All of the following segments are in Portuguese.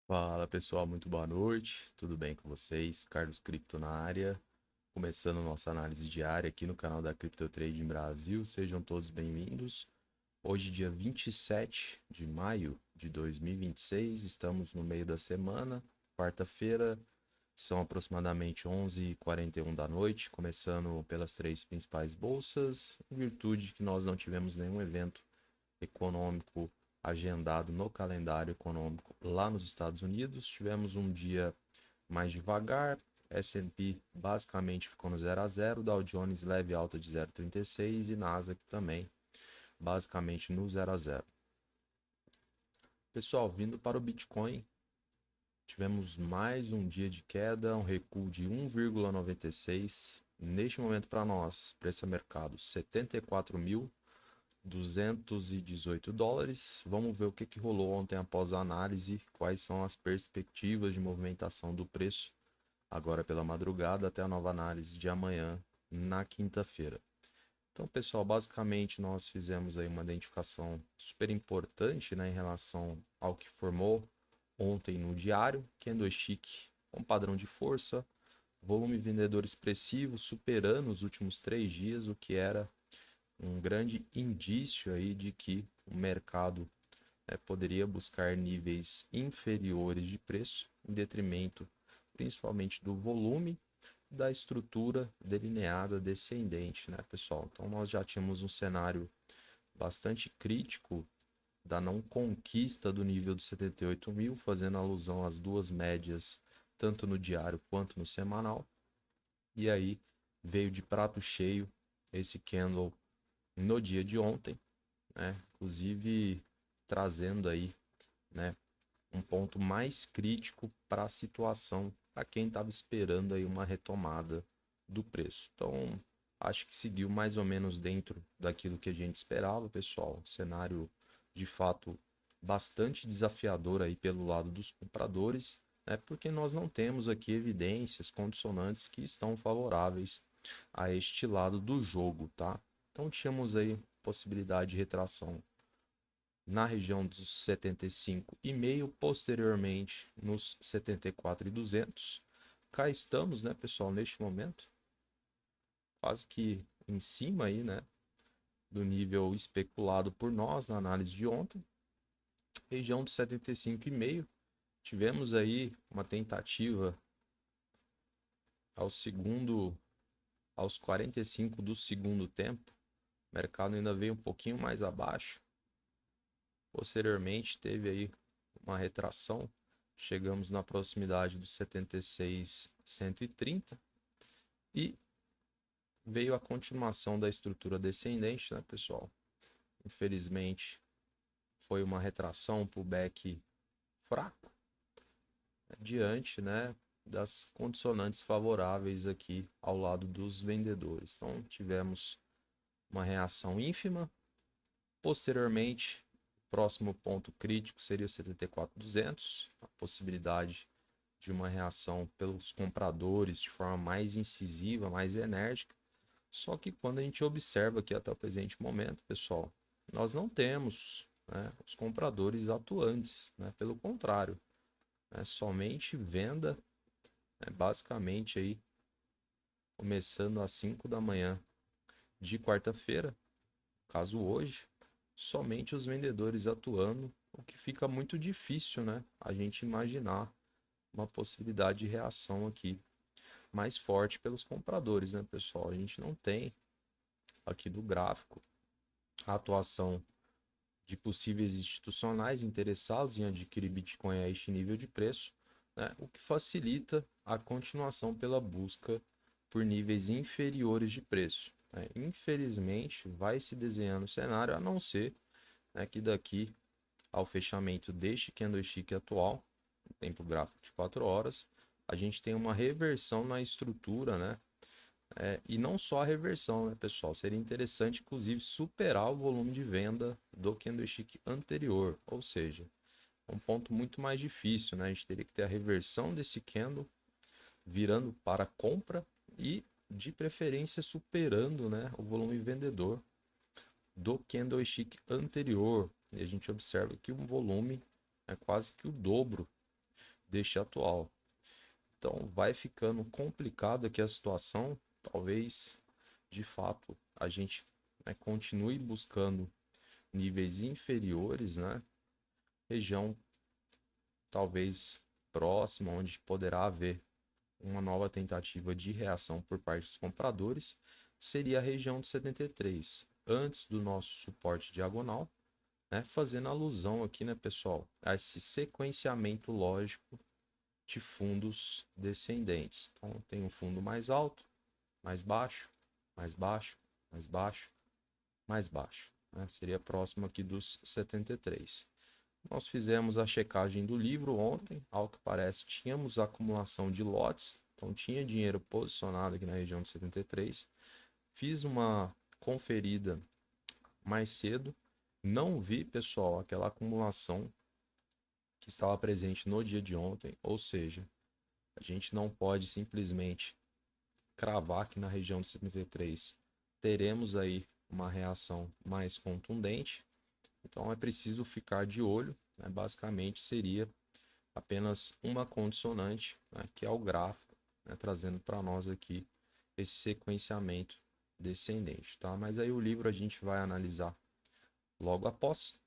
Fala pessoal, muito boa noite, tudo bem com vocês? Carlos Cripto na área, começando nossa análise diária aqui no canal da Crypto Trading Brasil, sejam todos bem-vindos. Hoje, dia 27 de maio de 2026, estamos no meio da semana, quarta-feira, são aproximadamente 11h41 da noite, começando pelas três principais bolsas, em virtude que nós não tivemos nenhum evento econômico agendado no calendário econômico lá nos Estados Unidos. Tivemos um dia mais devagar, S&P basicamente ficou no 0 a 0, Dow Jones leve alta de 0,36 e Nasdaq também basicamente no 0 a 0. Pessoal, vindo para o Bitcoin, tivemos mais um dia de queda, um recuo de 1,96. Neste momento para nós, preço a mercado 74.218 dólares. Vamos ver o que rolou ontem após a análise, quais são as perspectivas de movimentação do preço agora pela madrugada até a nova análise de amanhã, na quinta-feira. Então, pessoal, basicamente nós fizemos aí uma identificação super importante, né, em relação ao que formou ontem no diário, candlestick com padrão de força, volume vendedor expressivo superando os últimos 3 dias, o que era um grande indício aí de que o mercado poderia buscar níveis inferiores de preço, em detrimento principalmente do volume da estrutura delineada descendente, né, pessoal? Então nós já tínhamos um cenário bastante crítico da não conquista do nível dos 78 mil, fazendo alusão às duas médias, tanto no diário quanto no semanal. E aí veio de prato cheio esse candle no dia de ontem, né? Inclusive trazendo aí, né, um ponto mais crítico para a situação, para quem estava esperando aí uma retomada do preço. Então, acho que seguiu mais ou menos dentro daquilo que a gente esperava, pessoal. Cenário de fato bastante desafiador aí pelo lado dos compradores, né? Porque nós não temos aqui evidências condicionantes que estão favoráveis a este lado do jogo, tá? Então tínhamos aí possibilidade de retração na região dos 75,5, posteriormente nos 74.200. Cá estamos, né, pessoal, neste momento, quase que em cima aí, né, do nível especulado por nós na análise de ontem, região dos 75,5. Tivemos aí uma tentativa aos 45 do segundo tempo. O mercado ainda veio um pouquinho mais abaixo. Posteriormente teve aí uma retração, chegamos na proximidade dos 76.130 e veio a continuação da estrutura descendente, né, pessoal? Infelizmente foi uma retração, pullback fraco, diante, né, das condicionantes favoráveis aqui ao lado dos vendedores. Então tivemos uma reação ínfima. Posteriormente, próximo ponto crítico seria o 74.200, a possibilidade de uma reação pelos compradores de forma mais incisiva, mais enérgica. Só que quando a gente observa aqui até o presente momento, pessoal, nós não temos, né, os compradores atuantes, né? Pelo contrário, né, somente venda, né, basicamente aí começando às 5 da manhã de quarta-feira, caso hoje, somente os vendedores atuando, o que fica muito difícil, né, a gente imaginar uma possibilidade de reação aqui mais forte pelos compradores, né, pessoal? A gente não tem aqui do gráfico a atuação de possíveis institucionais interessados em adquirir Bitcoin a este nível de preço, né, o que facilita a continuação pela busca por níveis inferiores de preço, né? Infelizmente, vai se desenhando o cenário, a não ser, né, que daqui ao fechamento deste candlestick atual, tempo gráfico de 4 horas, a gente tem uma reversão na estrutura, né? E não só a reversão, né, pessoal? Seria interessante, inclusive, superar o volume de venda do candlestick anterior, ou seja, um ponto muito mais difícil, né? A gente teria que ter a reversão desse candle virando para compra e, de preferência, superando, né, o volume vendedor do candlestick anterior. E a gente observa que um volume é quase que o dobro deste atual. Então vai ficando complicado aqui a situação. Talvez, de fato, a gente, né, continue buscando níveis inferiores, né? Região talvez próxima, onde poderá haver uma nova tentativa de reação por parte dos compradores, seria a região de 73, antes do nosso suporte diagonal, né? Fazendo alusão aqui, né, pessoal, a esse sequenciamento lógico de fundos descendentes. Então, tem um fundo mais alto, mais baixo, mais baixo, mais baixo, mais baixo, né? Seria próximo aqui dos 73. Nós fizemos a checagem do livro ontem, ao que parece tínhamos acumulação de lotes, então tinha dinheiro posicionado aqui na região de 73. Fiz uma conferida mais cedo, não vi, pessoal, aquela acumulação que estava presente no dia de ontem, ou seja, a gente não pode simplesmente cravar que na região de 73 teremos aí uma reação mais contundente, então é preciso ficar de olho, né? Basicamente seria apenas uma condicionante, né, que é o gráfico, né, trazendo para nós aqui esse sequenciamento descendente, tá? Mas aí o livro a gente vai analisar logo após.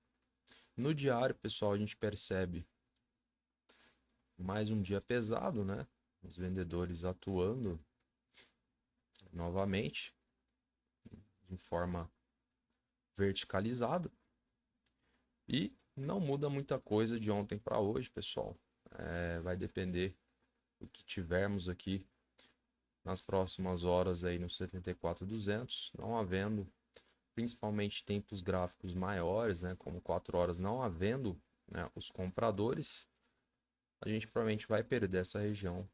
No diário, pessoal, a gente percebe mais um dia pesado, né? Os vendedores atuando novamente de forma verticalizada e não muda muita coisa de ontem para hoje, pessoal. Vai depender do que tivermos aqui nas próximas horas aí no 74.200, não havendo, principalmente tempos gráficos maiores, né, como 4 horas, não havendo, né, os compradores, a gente provavelmente vai perder essa região.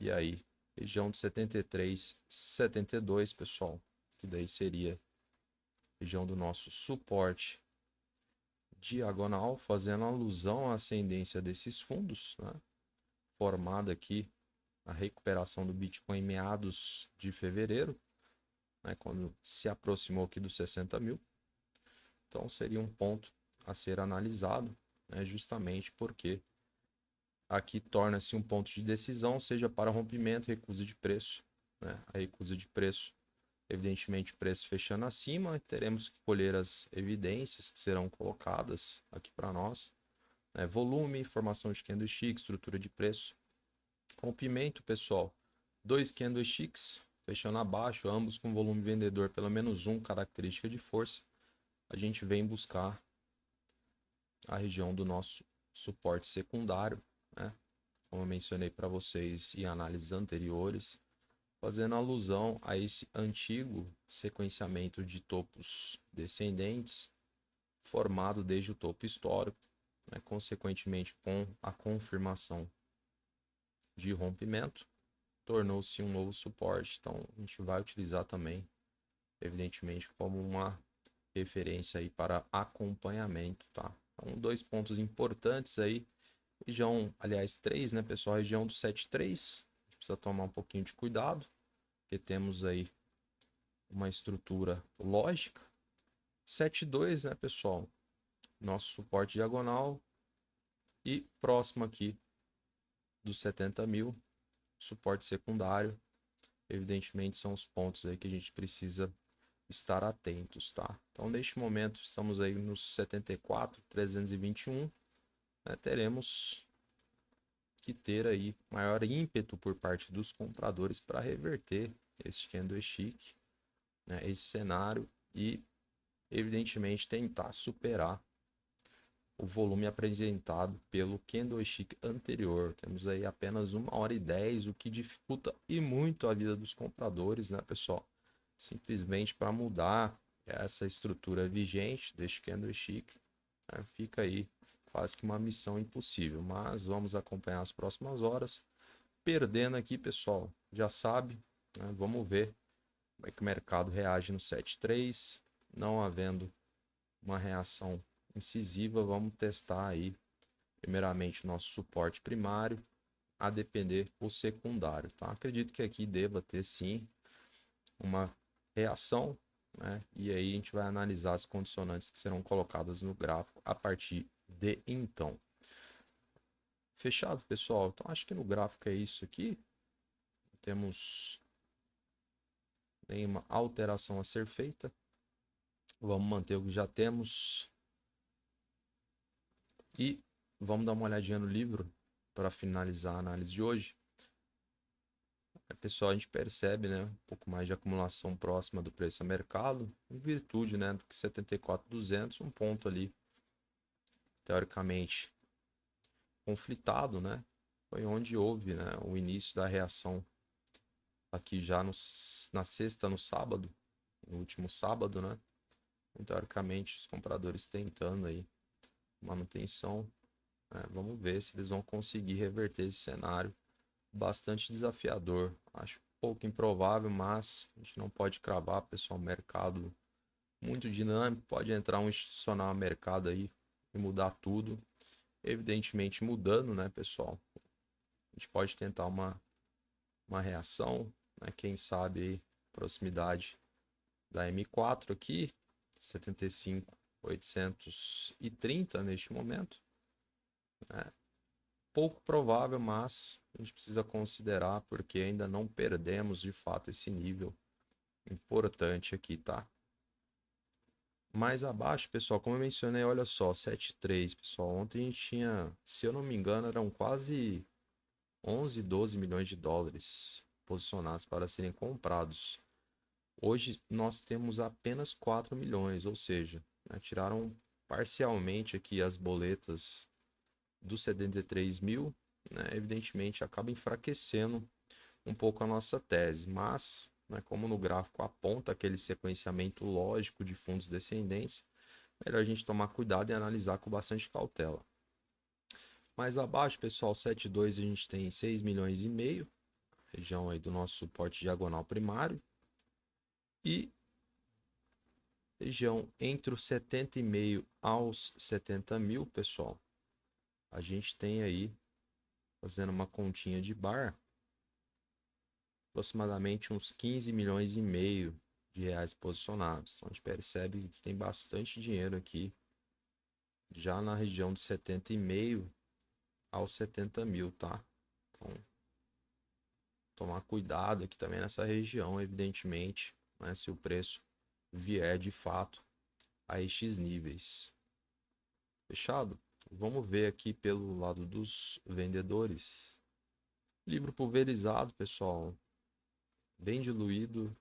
E aí, região de 73, 72, pessoal, que daí seria região do nosso suporte diagonal, fazendo alusão à ascendência desses fundos, né, formada aqui a recuperação do Bitcoin em meados de fevereiro, né, quando se aproximou aqui dos 60 mil. Então seria um ponto a ser analisado, né, justamente porque aqui torna-se um ponto de decisão, seja para rompimento, recusa de preço, né? A recusa de preço, evidentemente, o preço fechando acima, teremos que colher as evidências que serão colocadas aqui para nós, né? Volume, formação de candlestick, estrutura de preço. Rompimento, pessoal, 2 candlesticks fechando abaixo, ambos com volume vendedor pelo menos um, característica de força. A gente vem buscar a região do nosso suporte secundário, né? Como eu mencionei para vocês em análises anteriores, fazendo alusão a esse antigo sequenciamento de topos descendentes, formado desde o topo histórico, né? Consequentemente, com a confirmação de rompimento, tornou-se um novo suporte. Então, a gente vai utilizar também, evidentemente, como uma referência aí para acompanhamento, tá? Então, 2 pontos importantes aí. Região, aliás, 3, né, pessoal? Região do 7.3, a gente precisa tomar um pouquinho de cuidado, porque temos aí uma estrutura lógica. 7.2, né, pessoal? Nosso suporte diagonal e próximo aqui dos 70 mil, suporte secundário. Evidentemente, são os pontos aí que a gente precisa estar atentos, tá? Então, neste momento, estamos aí nos 74.321, né? Teremos que ter aí maior ímpeto por parte dos compradores para reverter esse candlestick, né, esse cenário e, evidentemente, tentar superar o volume apresentado pelo candlestick anterior. Temos aí apenas 1h10, o que dificulta e muito a vida dos compradores, né, pessoal? Simplesmente para mudar essa estrutura vigente deste candlestick, né, fica aí quase que uma missão impossível, mas vamos acompanhar as próximas horas. Perdendo aqui, pessoal, já sabe, né? Vamos ver como é que o mercado reage no 7.3, não havendo uma reação incisiva, vamos testar aí primeiramente nosso suporte primário, a depender o secundário, tá? Acredito que aqui deva ter sim uma reação, né? E aí a gente vai analisar as condicionantes que serão colocadas no gráfico a partir de então. Fechado, pessoal? Então acho que no gráfico é isso aqui. Não temos nenhuma alteração a ser feita. Vamos manter o que já temos. E vamos dar uma olhadinha no livro para finalizar a análise de hoje. Pessoal, a gente percebe, né, um pouco mais de acumulação próxima do preço a mercado, em virtude, né, do que 74.200, um ponto ali, teoricamente, conflitado, né, foi onde houve, né, o início da reação aqui já na sexta, no sábado, no último sábado, né, então, teoricamente, os compradores tentando aí manutenção, né, vamos ver se eles vão conseguir reverter esse cenário bastante desafiador. Acho pouco improvável, mas a gente não pode cravar, pessoal. Mercado muito dinâmico, pode entrar um institucional no mercado aí e mudar tudo. Evidentemente mudando, né, pessoal? A gente pode tentar uma reação, né? Quem sabe aí, proximidade da M4 aqui, 75.830 neste momento, né? Pouco provável, mas a gente precisa considerar porque ainda não perdemos de fato esse nível importante aqui, tá? Mais abaixo, pessoal, como eu mencionei, olha só, 7,3, pessoal. Ontem a gente tinha, se eu não me engano, eram quase 11, 12 milhões de dólares posicionados para serem comprados. Hoje nós temos apenas 4 milhões, ou seja, né, tiraram parcialmente aqui as boletas dos 73 mil, né, evidentemente acaba enfraquecendo um pouco a nossa tese, mas, né, como no gráfico aponta aquele sequenciamento lógico de fundos descendentes, melhor a gente tomar cuidado e analisar com bastante cautela. Mais abaixo, pessoal, 7,2 a gente tem 6 milhões e meio, região aí do nosso suporte diagonal primário, e região entre os 70,5 aos 70 mil, pessoal, a gente tem aí, fazendo uma continha de bar, aproximadamente uns 15 milhões e meio de reais posicionados. Então a gente percebe que tem bastante dinheiro aqui, já na região de 70,5 aos 70 mil, tá? Então, tomar cuidado aqui também nessa região, evidentemente, né, se o preço vier de fato a estes níveis. Fechado? Vamos ver aqui pelo lado dos vendedores. Livro pulverizado, pessoal, bem diluído,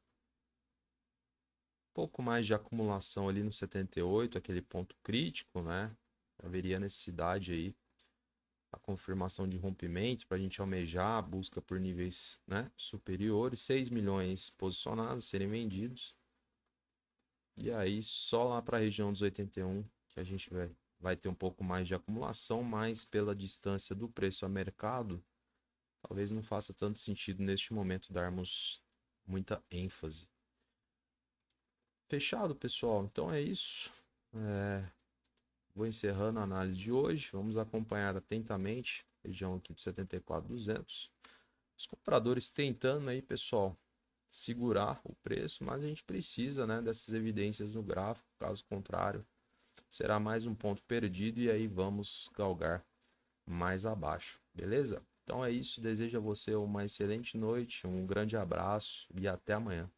pouco mais de acumulação ali no 78, aquele ponto crítico, né? Haveria necessidade aí a confirmação de rompimento para a gente almejar a busca por níveis, né, superiores, 6 milhões posicionados, serem vendidos. E aí só lá para a região dos 81 que a gente vai ter um pouco mais de acumulação, mas pela distância do preço a mercado, talvez não faça tanto sentido neste momento darmos muita ênfase. Fechado, pessoal? Então é isso. Vou encerrando a análise de hoje. Vamos acompanhar atentamente a região aqui de 74.200. Os compradores tentando aí, pessoal, segurar o preço, mas a gente precisa, né, dessas evidências no gráfico. Caso contrário, será mais um ponto perdido e aí vamos galgar mais abaixo. Beleza? Então é isso. Desejo a você uma excelente noite, um grande abraço e até amanhã.